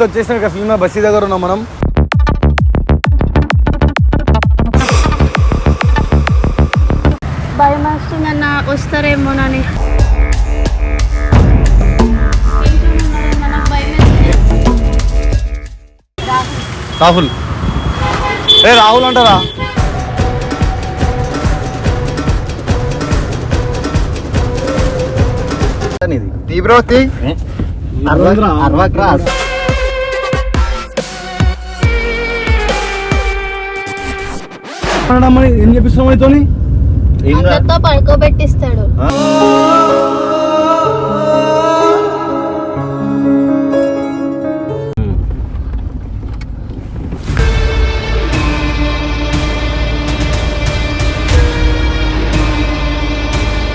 వచ్చేసిన ఫిల్మ్ బస్సీ దగ్గర ఉన్నాం మనం. భయం వస్తుందన్న వస్తారేమోనని. రాహుల్ రాహుల్ అంటారా? తీవ్రవతి ఏం చెప్పిస్తున్నాం అయితోని అందరితో పడుకోబెట్టిస్తాడు.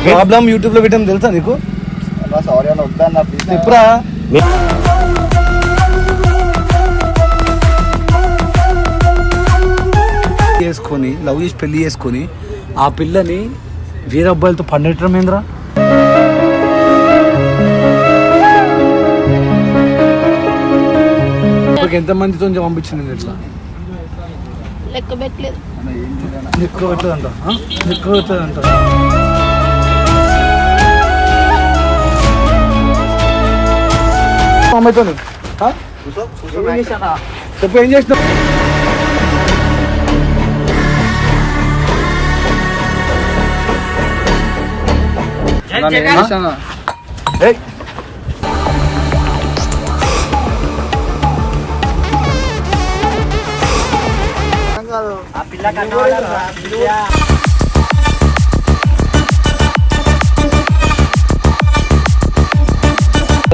ప్రాబ్లం యూట్యూబ్ లో పెట్టాం తెలుసా నీకు? ఇప్పుడా చేసుకొని లవ్ చేసి పెళ్లి చేసుకొని ఆ పిల్లని వేరే అబ్బాయిలతో పండటం ఏంద్రా? ఎంత మందితో పంపించింది ఇట్లా లెక్క పెట్టలేదు. ఎక్కువ పెట్టలేదంట, ఎక్కువ పెట్టలేదంట. అమ్మాయితో చెప్పు ఏం చేసినావు?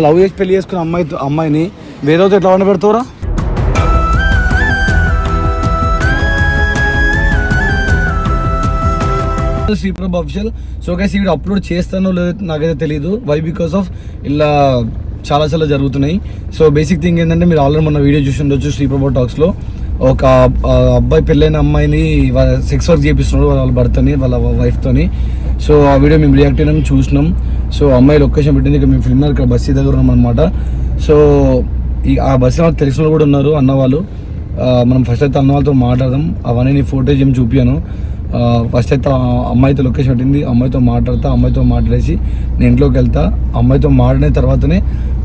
లవ్ చేసి పెళ్లి చేసుకున్న అమ్మాయిని వేరేతో ఎట్లా వండ పెడతావురా? శ్రీప్రభ అఫిషియల్. సో గైస్ ఈ వీడియో అప్లోడ్ చేస్తానో లేదో నాకైతే తెలియదు. వై బికాస్ ఆఫ్ ఇలా చాలా జరుగుతున్నాయి. సో బేసిక్ థింగ్ ఏంటంటే మీరు ఆల్రెడీ మొన్న వీడియో చూసి ఉండొచ్చు శ్రీప్రభ టాక్స్లో. ఒక అబ్బాయి పెళ్ళైన అమ్మాయిని సెక్స్ వర్క్ చేపిస్తున్నాడు వాళ్ళ భర్తని వాళ్ళ వైఫ్తోని. సో ఆ వీడియో మేము రియాక్ట్ అయినా చూసినాం. సో అమ్మాయి లొకేషన్ పెట్టింది ఇక్కడ మేము ఫిల్మ్ ఇక్కడ బస్సీ దగ్గర ఉన్నాం అనమాట. సో ఆ బస్సు నాకు తెలిసిన వాళ్ళు కూడా ఉన్నారు అన్న వాళ్ళు. మనం ఫస్ట్ అయితే అన్న వాళ్ళతో మాట్లాడదాం. అవన్నీ నీ ఫోటోస్ ఏమి చూపించాను. ఫస్ట్ అయితే అమ్మాయితో లొకేషన్ పెట్టింది, అమ్మాయితో మాట్లాడతా, అమ్మాయితో మాట్లాడేసి నేను ఇంట్లోకి వెళ్తా. అమ్మాయితో మాట్లాడిన తర్వాతనే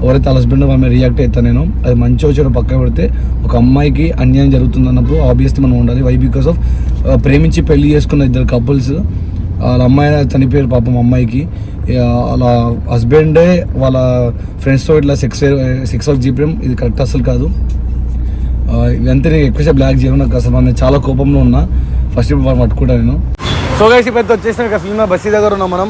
ఎవరైతే హస్బెండ్ ఆమె రియాక్ట్ అవుతాను నేను. అది మంచి వచ్చారో పక్కన పెడితే ఒక అమ్మాయికి అన్యాయం జరుగుతుంది అన్నప్పుడు ఆబ్వియస్లీ మనం ఉండాలి. వై బికాస్ ఆఫ్ ప్రేమించి పెళ్లి చేసుకున్న ఇద్దరు కపుల్స్, వాళ్ళ అమ్మాయి చనిపోయారు పాపం అమ్మాయికి. వాళ్ళ హస్బెండే వాళ్ళ ఫ్రెండ్స్తో ఇట్లా సెక్స్ వర్క్ చేయడం ఇది కరెక్ట్ అసలు కాదు. ఇదంతా నేను ఎక్కువసేపు బ్లాక్ చేయను. నాకు అసలు నేను చాలా కోపంలో ఉన్నా. ఫస్ట్ ఇప్పుడు వాళ్ళు పట్టుకుంటా నేను. సో గైస్ పెద్ద వచ్చేసిన ఫిల్మ్ బస్సీ దగ్గర ఉన్నాం మనం.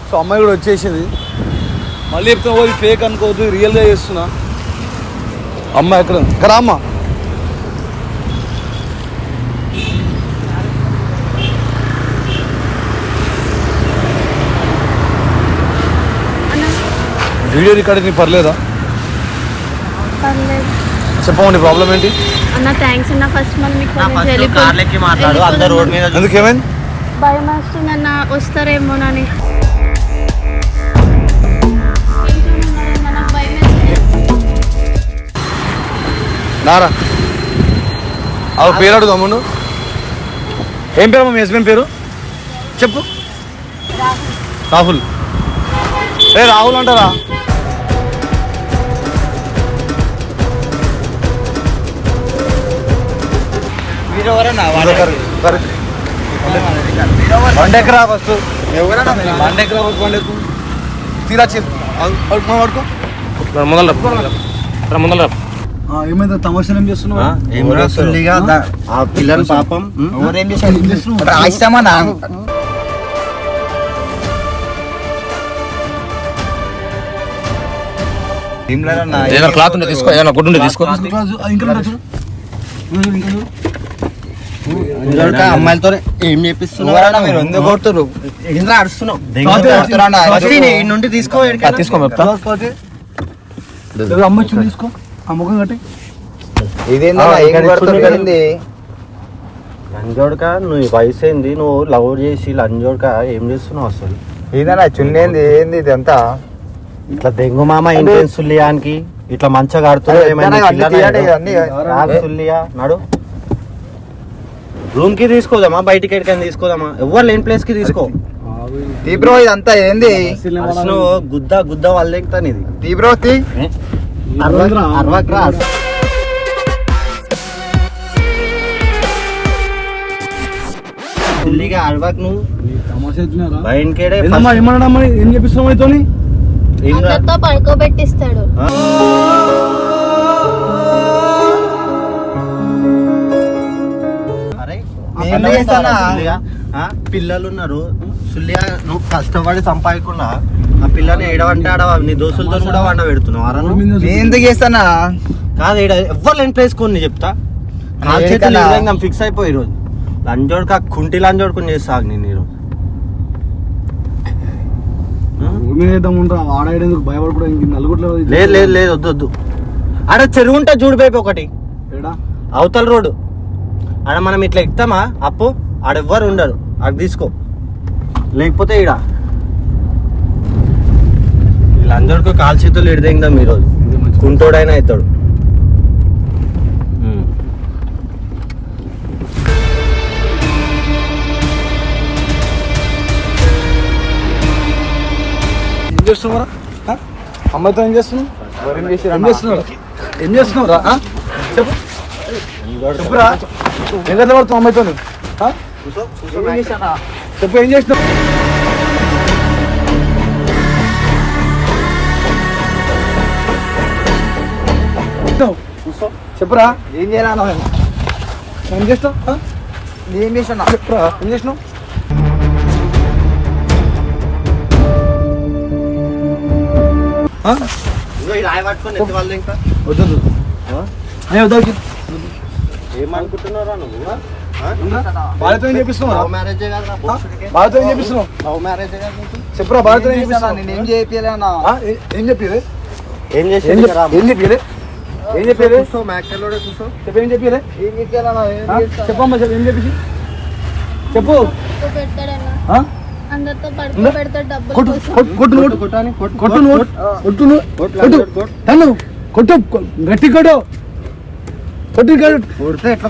సో అమ్మాయి కూడా వచ్చేసింది. మళ్ళీ చెప్తున్నా పోయి ఫేక్ అనుకోవద్దు, రియల్గా చేస్తున్నా. అమ్మాయి ఎక్కడ అమ్మ? వీడియో రికార్డింగ్ పర్లేదా? పర్లేదు. చెప్పండి ప్రాబ్లం ఏంటి? అన్న థ్యాంక్స్ అన్న. ఫస్ట్ మనం ఎందుకు ఏమైంది? భయం వస్తుందన్న వస్తారేమోనని. నారా అవి పేరు అడుగు అమ్మును. ఏం పేరు మీ హస్బెండ్ పేరు చెప్పు. రాహుల్. రాహుల్ అంటారా? బండెక్కరా ఫస్ట్ బండెక్కు తీరా పడుకో. ముందర ఏమైంది? తమాషా ఏం చేస్తున్నావు? ఆ పిల్లలు పాపం క్లాత్ ఉంటే తీసుకో, ఏదైనా గుడ్డు ఉంటే తీసుకో. అమ్మాయిలతో ఏం చేపిస్తున్నారు? మీరు ఎందుకు కొడుతున్నారు? అడుస్తున్నావు నుండి తీసుకో. అమ్మాయి చూసి తీసుకో. ఆ ముఖం కట్టి లంజోడక నువ్వు వయసు ఏంది? నువ్వు లవ్ చేసి లంజోడక ఏం చేస్తున్నావు అసలు? ఏదన్నా చున్నేంది ఏంది ఇదంతా ఇట్లా దెంగు మామ ఇంకేం సుల్లియానికి ఇట్లా మంచిగా సుల్లియా నడు రూమ్ కి తీసుకోదామా బయటికి ఎక్కడికైనా తీసుకోదామా ఎవరు లేని ప్లేస్ కి తీసుకో బ్రో ఇదంతా ఏంది గుద్ద గుద్ద వాళ్ళు ఎక్కుతాను ఇది బ్రో సుల్లిగా అరవక్ నువ్వు బయటకేడే ఏమన్నా ఏం చెప్పిస్తున్నావు అయితోని అందరితో పడుకోబెట్టిస్తాడు. పిల్లలు ఉన్నారు సుల్లియా నువ్వు కష్టపడి సంపాదకుండా ఆ పిల్లని ఏడవంటే ఆడ నీ దోస్తులతో కూడా వండ పెడుతున్నావు ఎందుకు చేస్తానా కాదు ఎవ్వరు లేని ప్లేస్ కొన్ని చెప్తా ఫిక్స్ అయిపోయి ఈరోజు లంజోడుక కుంటి లంజోడుకుని చేస్తా నేను ఈరోజు లేదు లేదు లేదు వద్దు వద్దు ఆడ చెరువు ఉంటే చూడు పైపు ఒకటి అవతల రోడ్డు ఆడ మనం ఇట్లా ఎక్కుతామా అప్పు ఆడెవ్వరు ఉండరు ఆడ తీసుకో లేకపోతే ఈడ వీళ్ళందరికీ కాలు చేతులు ఎడదెందాం ఈరోజు కుంటోడైనా అవుతాడు ఏం చేస్తున్నారా అమ్మాయితో ఏం చేస్తున్నావు ఏం చేస్తున్నావురా చెప్పు చెప్పురా ఏం గట్ల పడుతున్నావు అమ్మాయితో చెప్పు ఏం చేసినావు చెప్పురా ఏం చేయాలన్నా ఏం చేస్తావు ఏం చేస్తున్నా చెప్పురా ఏం చేసినావు ఏమనుకుంటున్నారా నువ్వు బాధ్యత ఏం చేపిస్తున్నావు లవ్ మ్యారేజే కదా బాధ్యత ఏం చేపిస్తున్నావు లవ్ మ్యారేజే కదా చెప్పురా బాధ్యత ఏం చేపిస్తున్నావు నేనేం చేయాలన్నా ఏం చెప్పేది ఏం చేసి ఏం చెప్పేది ఏం చెప్పేది కూర్చో మ్యాక్టర్లోనే కూర్చో చెప్పు ఏం చెప్పేది ఏం చెప్పాలన్నా చెప్పమ్మా చెప్పు ఏం చెప్పేసి చెప్పు పడుకోబెడతాడన్నా. అందరితో పడుకోబెడతాడు డబ్బులు కొట్టు కోసం. కొట్టు నోటు కొట్టు నోటు కొట్టు కొట్టు తను కొట్టు గట్టి కొట్టు కొట్టు కొడితే ఎట్లా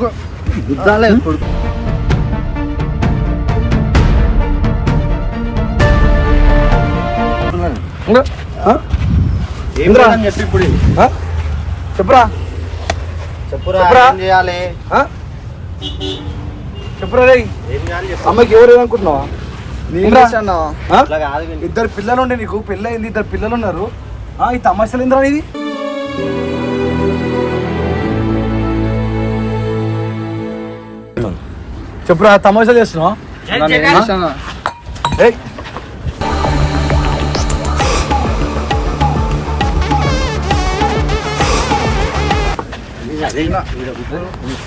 గుద్దాలే కొడుకు ఏంద్రా అని చెప్పి ఇప్పుడు ఇది. చెప్పురా చెప్పురా చెప్పురా. ఏం చేయాలి చెప్పురా రే ఏం చేయాలి చెప్పు. అమ్మాయికి ఎవరు అనుకుంటున్నావా చేస్తాను అట్లా కాదు వీళ్ళు. ఇద్దరు పిల్లలు ఉండే నీకు పెళ్ళి అయింది ఇద్దరు పిల్లలు ఉన్నారు ఈ తమాషాలు ఏంద్రా ఇది చెప్పురా తమాషాలు చేస్తున్నావా ఏయ్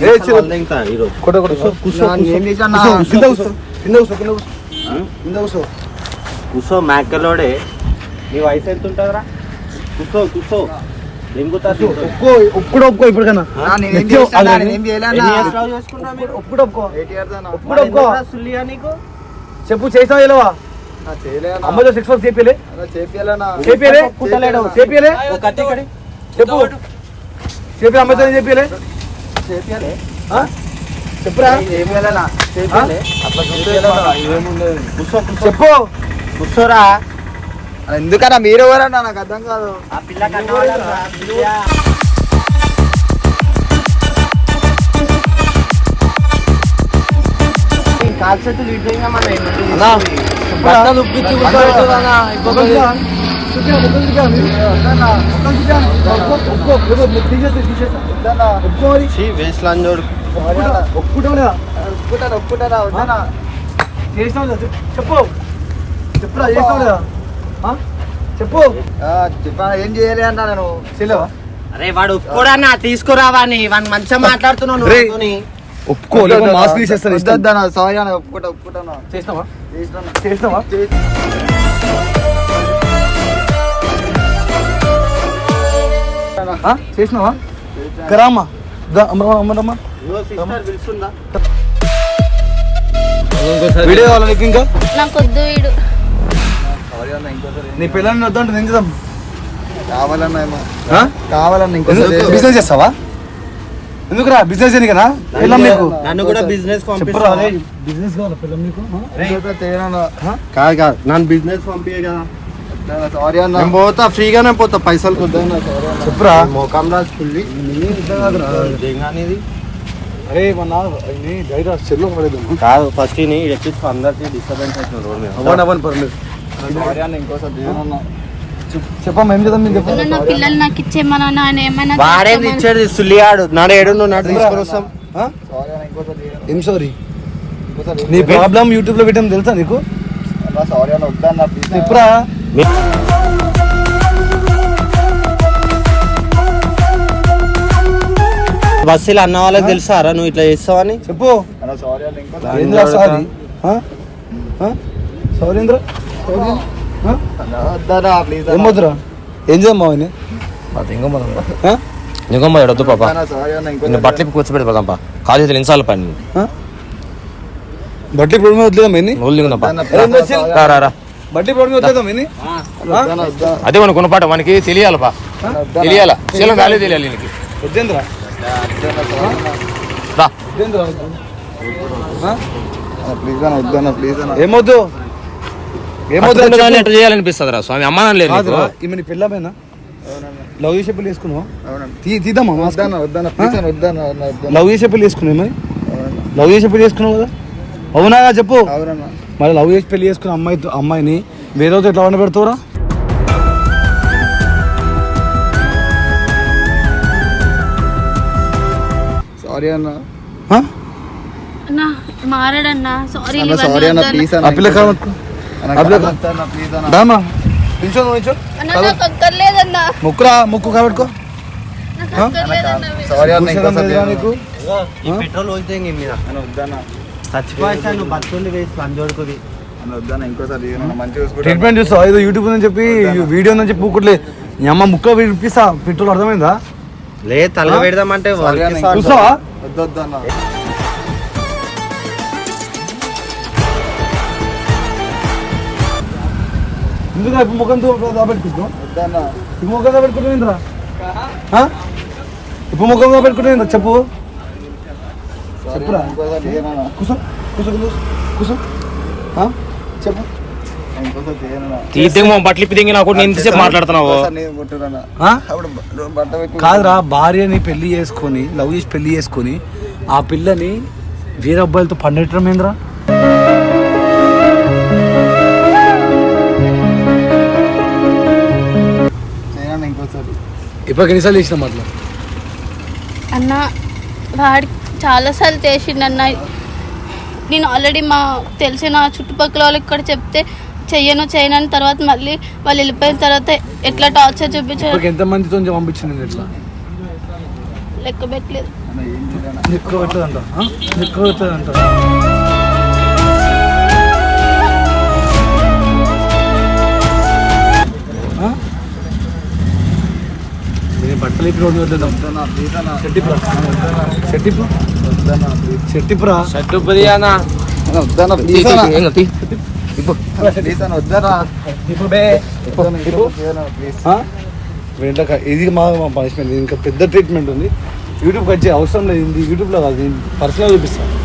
ఏ చిరు వాళ్ళు ఇంకా ఈరోజు. కొట్టు కొట్టు కూర్చో ఏం చేశానా కింద కూర్చో కింద కూర్చో కింద కూర్చో కింద కూర్చో కూర్చో మ్యాక్కలోడే నీ వయసు ఎంత ఉంటుందిరా కూర్చో కూర్చో ఏం కూర్చో ఒప్పుకో ఇప్పటికన్నా నేనేం చేస్తానా నేనేం చేయాలన్నా ఒప్పుకో 8 years అన్నా ఒప్పుకో సుల్లియా నీకు చెప్పు చేసావు ఎలవా చేయలేనా అమ్మతో 6 months చేపిలే చేపియాలన్నా చేపిలే కుట్టలేడు. చేపిలే ఓ కత్తి ఇక్కడి. చెప్పు చెప్పి అమ్మతో చేపిలే చేపియాలి చెప్పురా చేపియాలన్నా చేపియాలి అట్లా ఏముండదు కూర్చో కూర్చో చెప్పు కూర్చోరా ఎందుకన్నా మీరు ఎవరన్నా నాకు అర్థం కాదు ఆ పిల్ల కన్నవాళ్ళరా, సుల్లియా. ఈ కాలు చేతులు ఇడ్డీగా మన అన్నా, బట్టలు ఉప్పించి కూర్చోబెట్టుదన్నా. వేస్ట్ లాంజోడు ఒప్పుకుంటారా వద్దనా చెప్పు చెప్పురా చేస్తావు లేదా చెప్పు చెప్పాను ఏం చేయాలి అన్నా నేను చేయలేవా అరే వాడు ఒప్పుకోడన్నా తీసుకురావా అని వాడిని మంచిగా మాట్లాడుతున్నావు రే. నువ్వు ఒప్పుకో మాస్క్ తీసేస్తాను వద్దన్నా సారీ అన్న ఒప్పుకుంటానా చేసినావా చేసినా చేసినావా చేసినావా కరామ్మా అమ్మమ్మా పిలుస్తుందా వీడియో కావాలి నీకు ఇంకా నాకు వద్దు వీడు సారీ అన్న ఇంకోసారి నీ పిల్లల్ని వద్దంటే నేను చేద్దాం. కావాలన్నా ఏమో ఆ? కావాలన్నా ఇంకోసారి బిజినెస్ చేస్తావా? ఎందుకురా బిజినెస్ చేయను కదా పిల్లం నీకు. నన్ను కూడా బిజినెస్ చెప్పురా అరే బిజినెస్ కావాలా పిల్లం నీకు? చేయనన్నా కాదు నన్ను బిజినెస్ పంపించే కదా. సారీ అన్న నేను పోతా ఫ్రీగానే పోతా పైసలు వద్దన్నా సారీ అన్న చెప్పురా. మోకాం రాజు ఫుల్లి అరే మన ధైర్య చెల్లు పడేద్దాం. కాదు ఫస్ట్ ఎక్కించు అందరికి డిస్టర్బెన్స్ అవుతుంది రోడ్ మీద. అవ్వని పర్లేదు. సారీ అన్న ఇంకోసారి చేయనన్నా చెప్పమ్మా ఏం చేద్దాం మీకు అన్న, నా పిల్లలు నాకు ఇచ్చేమన్నా నాన్న ఏమైనా వాడేది చేసుకోమని. ఇచ్చాడు సుల్లియాడు నాడు ఏడు నువ్వు నాడు తీసుకొని వస్తాం. సారీ అన్న ఇంకోసారి చేయను. ఏం సారీ? ఇంకోసారి నీ ప్రాబ్లం యూట్యూబ్ లో పెట్టాం తెలుసా నీకు? అన్న సారీ అన్న వద్దన్న ప్లీజ్ చెప్పురా. బస్సులు అన్న వాళ్ళకి తెలుసారా నువ్వు ఇట్లా చేస్తావని? చెప్పు. అన్న సారీ అన్న ఇంకోసారి ఏంద్రా సారీ? సారీ ఏంద్రా? అన్న వద్దన్నా ప్లీజ్ ఏం వద్దురా? ఏం చేద్దాం మావని? ఇంకొమ్మ వద్దు పాప అన్న సారీ అన్న నిన్ను ఇంకోసారి బట్టలు కూర్చోబెట్టి పోదాంపా కాలు చేతులు ఎన్నిసార్లు పని బట్టి ఇప్పుడు వదిలేదాం ఏంది? నోళ్ళు దిగుదాంపా రా రా బట్టి ఇప్పుడు వదిలేదాం ఏంది? వద్దన్నా వద్దన్నా అదే మన కొనపాట మనకి తెలియాలపా తెలియాల శీలం కాలే తెలియాలి నీకు వద్దేంద్రా? రా వద్దేంద్రా? ప్లీజ్ అన్న వద్దన్నా ప్లీజ్ అన్న ఏమొద్దు? ఏమొద్దు? కట్టుకుంటే ఎట్లా చేయాలనిపిస్తుంది రా స్వామి అమ్మానం లేదు నీకు. ఈమె నీ పిల్లమేనా? లవ్ చేసే పెళ్లి వేసుకున్నావా? అవునండి తీద్దామా మాస్క్? వద్దన్నా వద్దన్నా ప్లీజ్ అన్న వద్దన్నా వద్దన్నా లవ్ చేసే పెళ్లి వేసుకున్నావు ఏమని? లవ్ చేసే పెళ్లి వేసుకున్నావు కదా? అవునా చెప్పు. అవునన్నా మరి లవ్ చేసి పెళ్లి చేసుకున్న అమ్మాయిని వేరేతో ఎట్లా వండ పెడతావురా? సారీ అన్న అన్న మారాడన్నా సారీ అన్న సారీ అన్న ప్లీజ్ ఆ అన్న పిల్ల కావట్కు అన్న వద్దన్నా ప్లీజ్ అన్న దామా నించో నించో అన్న నాకు అక్కర్లేదన్నా ముక్కురా ముక్కు కాబట్టుకో. నాకు అక్కర్లేదన్నా సారీ అన్న ఇంకోసారి చేయను. నీకు ఈ పెట్రోల్ పోతే ఇంక మీద అన్న వద్దన్నా చచ్చిపోయిస్తా నువ్వు బతుకుండి వేసి పంజోడుకుది. అన్న వద్దన్నా ఇంకోసారి చేయను. అన్న మంచిగా చూసుకుంటా ట్రీట్మెంట్ చూస్తావు ఏదో యూట్యూబ్ అని చెప్పి వీడియో అని చెప్పి ఊకుట్లే నీ అమ్మ ముక్క వినిపిస్తా పెట్రోల్ అర్థమైందా? లే తల పెడదామంటే సారీ అన్న చూస్తావా? వద్దొద్దన్నా ఎందుకు ఇప్పుడు ముఖంతో పెట్టుకుంటున్నావు? వద్దన్నా ఇప్పుడు ముఖంతో పెట్టుకుంటుందిరా? ఇప్పుడు ముఖంతో పెట్టుకుంటుంది చెప్పు. సారీ చెప్పురా. అన్న ఇంకోసారి చేయను అన్న. కూసో కూసో కూసో చెప్పు. ఇంకోసారి చేయను అన్న. తీర్థంగా బట్టలు ఇప్పి దింగి నాకు నేను ఎంతసేపు మాట్లాడుతున్నావు ఇంకోసారి నేను కొట్టురన్నా. అప్పుడు బట్ట పెట్టి కాదురా భార్యని పెళ్లి చేసుకొని లవ్ చేసి పెళ్లి చేసుకొని ఆ పిల్లని వేరే అబ్బాయిలతో పండేయటం ఏంద్రా? చేయను ఇంకోసారి ఇప్పటికి ఎన్నిసార్లు చేసినాం అట్లా? అన్న వాడు చాలాసార్లు చేసిండన్న. నేను ఆల్రెడీ మా తెలిసిన చుట్టుపక్కల వాళ్ళకి ఇక్కడ చెప్తే చెయ్యను అని తర్వాత మళ్ళీ వాళ్ళు వెళ్ళిపోయిన తర్వాత ఎట్లా టార్చర్ చూపించారు ఇప్పటికి ఎంత మందితో పంపించింది ఎట్లా? లెక్క పెట్టలేదు. అన్న ఏం చేయను. ఎక్కువ పెట్టదంట ఎక్కువ పెట్టదంట. బట్టలు ఇప్పుడు వదిలేద్దాం. వద్దన్నా ప్లీజ్ అన్న చెట్టిపురా చెట్టిపు వద్దన్నా ప్లీజ్ చెట్టిపురా షర్టు అన్న అన్న వద్దన్నా ప్లీజ్ అన్న ప్లీజ్ అన్న వద్దన్నా ఇప్పుడు బే వద్దన్నా ఇంకోసారి చేయను ప్లీజ్ వెంటక ఇది మా పనిష్మెంట్. ఇంకా పెద్ద ట్రీట్మెంట్ ఉంది. యూట్యూబ్కి వచ్చే అవసరం లేదు. ఇది యూట్యూబ్లో కాదు, నేను పర్సనల్ చూపిస్తాను.